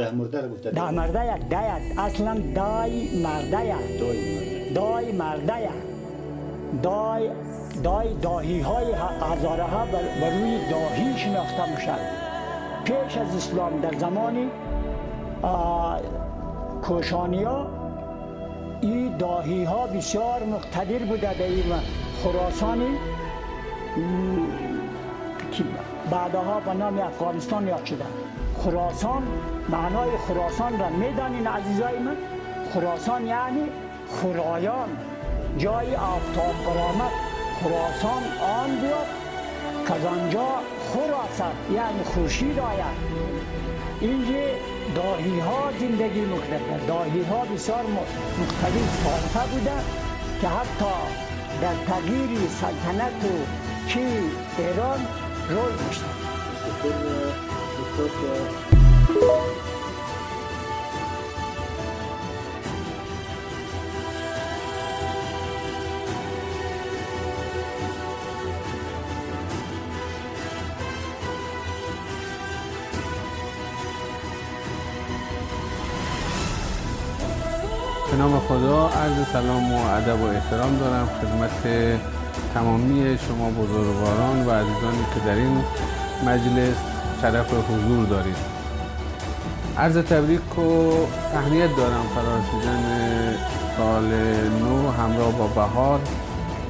ده مرده رو گفته ده مرده یک ده یک اصلا دای مرده یک دای مرده یک داهی های هزاره ها بر روی داهی شناخته میشد. پیش از اسلام در زمان کوشانیا این داهی ها بسیار مقتدر بوده در این خراسانی که بعدها به نام افغانستان یاد شده. خراسان، معنای خراسان را میدانین عزیزای من؟ خراسان یعنی خرایان، جای آفتاب قرامت. خراسان آن بود که از آنجا خراست یعنی خورشید آید. اینجا داهی ها زندگی میکردند. داهی ها بسیار مختلف طایفه بوده که حتی در تغییر سلطنت و کی ایران رول داشته. به نام خدا عرض سلام و ادب و احترام دارم خدمت تمامی شما بزرگواران و عزیزانی که در این مجلس شرف حضور دارید. عرض تبریک و تهنیت دارم فرارسیدن سال نو همراه با بهار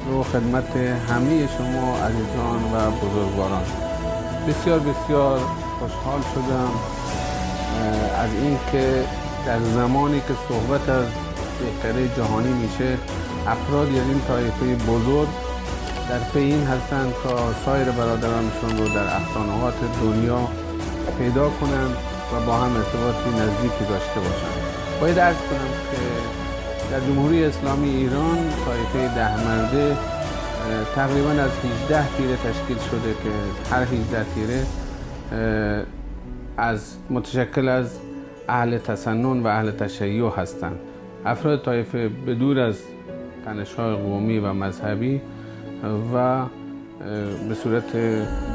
رو خدمت همه شما عزیزان و بزرگواران. بسیار بسیار خوشحال شدم از اینکه در زمانی که صحبت از بهتره جهانی میشه افراد یعنی این طایفه بزرگ در پی این هستند تا سایر برادرانشون رو در افسانه‌هات دنیا پیدا کنند و با هم ارتباطی نزدیکی داشته باشند. باید عرض کنم که در جمهوری اسلامی ایران طایفه ده مرده تقریبا از 18 تیره تشکیل شده که هر 18 تیره متشکل از اهل تسنن و اهل تشیع هستند. افراد طایفه به دور از تنش‌های قومی و مذهبی و به صورت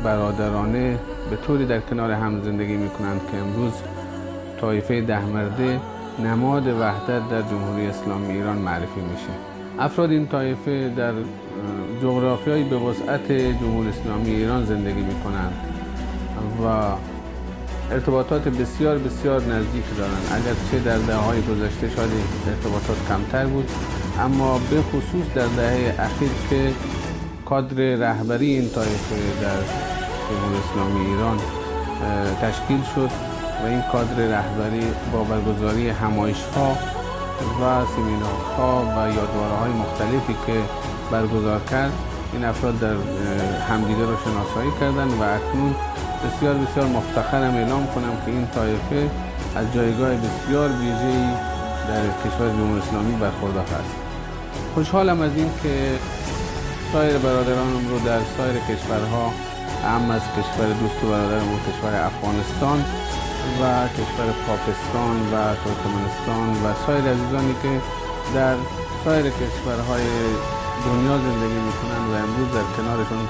برادرانه به طوری در کنار هم زندگی می‌کنند که امروز طایفه ده مرده نماد وحدت در جمهوری اسلامی ایران معرفی میشه. افراد این طایفه در جغرافیای به وسعت جمهوری اسلامی ایران زندگی می‌کنند و ارتباطات بسیار بسیار نزدیک دارند. اگرچه در دهه‌های گذشته شاید ارتباطات کمتر بود، اما به خصوص در دهه اخیر که کادر رهبری این طایفه در جمهوری اسلامی ایران تشکیل شد و این کادر رهبری با برگزاری همایش‌ها و سمینارها و یادواره‌های مختلفی که برگزار کرد، این افراد در همدیگه رو شناسایی کردند و اکنون بسیار بسیار مفتخرم اعلام کنم که این طایفه از جایگاه بسیار ویژه‌ای در کشور جمهوری اسلامی برخوردار است. خوشحالم از این که سایر برادرانم رو در سایر کشورها، اهم از کشور دوست و برادرمون کشور افغانستان و کشور پاکستان و ترکمنستان و سایر عزیزانی که در سایر کشورهای دنیا زندگی میکنن و امروز در کنارشون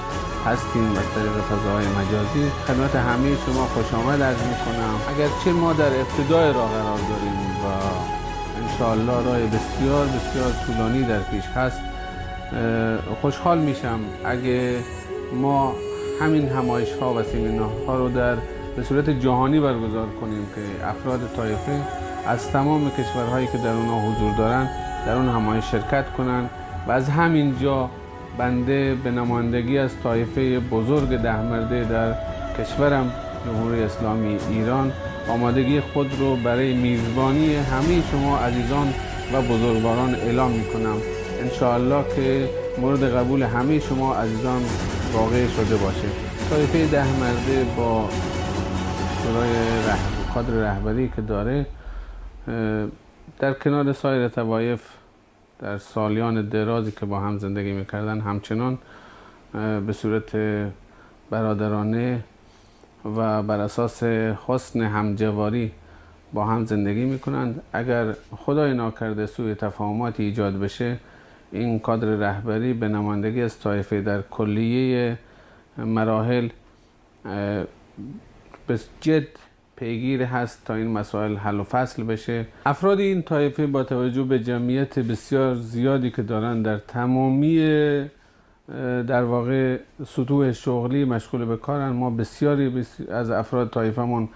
هستیم از طریق فضاهای مجازی، خدمت همه شما خوش آمد عرض میکنم. اگرچه ما در ابتدای راه قرار داریم و انشاءالله راه بسیار بسیار طولانی در پیش هست، خوشحال میشم اگه ما همین همایش‌ها و سمینارها رو به صورت جهانی برگزار کنیم که افراد طایفه از تمام کشورهایی که در اونها حضور دارن در اون همایش شرکت کنن و از همین جا بنده به نمایندگی از طایفه بزرگ ده مرده در کشورم جمهوری اسلامی ایران آمادگی خود رو برای میزبانی همه شما عزیزان و بزرگواران اعلام میکنم. انشاءالله که مورد قبول همه شما عزیزان واقع شده باشه. طایفه ده مرده با شورای کادر رهبری که داره در کنار سایر طوایف در سالیان درازی که با هم زندگی میکردن همچنان به صورت برادرانه و بر اساس حسن همجواری با هم زندگی میکنند. اگر خدای ناکرده سوء تفاهماتی ایجاد بشه، این کادر رهبری به نمایندگی از طایفه در کلیه مراحل به جد پیگیر هست تا این مسائل حل و فصل بشه. افراد این طایفه با توجه به جمعیت بسیار زیادی که دارن در تمامی در واقع سطوح شغلی مشغول به کارن. ما بسیاری از افراد طایفمون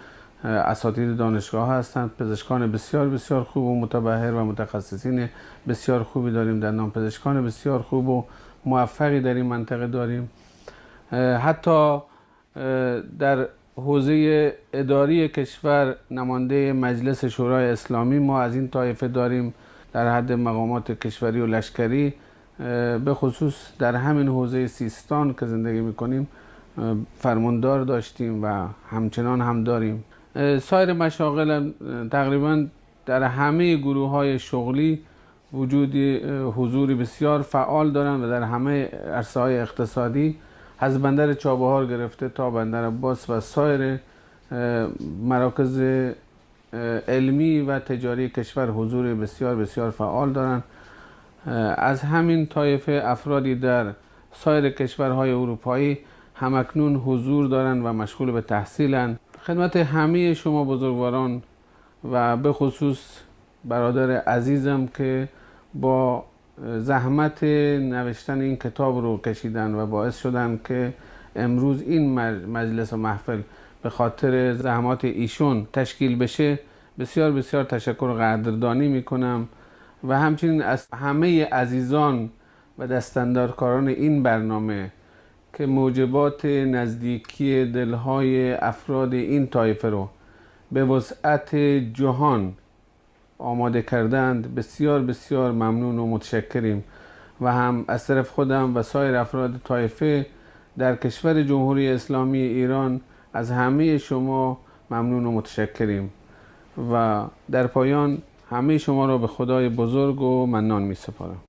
اساتید دانشگاه هستند، پزشکان بسیار بسیار خوب و متبحر و متخصصین بسیار خوبی داریم، دندانپزشکان بسیار خوب و موفقی در این منطقه داریم. حتی در حوزه اداری کشور نماینده مجلس شورای اسلامی ما از این طایفه داریم. در حد مقامات کشوری و لشکری به خصوص در همین حوزه سیستان که زندگی میکنیم فرماندار داشتیم و همچنان هم داریم. سایر مشاغل تقریبا در همه گروه های شغلی حضوری بسیار فعال دارن و در همه عرصه های اقتصادی از بندر چابهار گرفته تا بندر عباس و سایر مراکز علمی و تجاری کشور حضور بسیار بسیار فعال دارن. از همین طایفه افرادی در سایر کشورهای اروپایی همکنون حضور دارن و مشغول به تحصیلن. خدمت همه شما بزرگواران و به خصوص برادر عزیزم که با زحمت نوشتن این کتاب رو کشیدن و باعث شدن که امروز این مجلس و محفل به خاطر زحمات ایشون تشکیل بشه بسیار بسیار تشکر و قدردانی میکنم و همچنین از همه عزیزان و دستاندرکاران این برنامه که موجبات نزدیکی دلهای افراد این طایفه رو به وسعت جهان آماده کردند بسیار بسیار ممنون و متشکریم و هم از طرف خودم و سایر افراد طایفه در کشور جمهوری اسلامی ایران از همه شما ممنون و متشکریم و در پایان همه شما را به خدای بزرگ و منان می سپارم.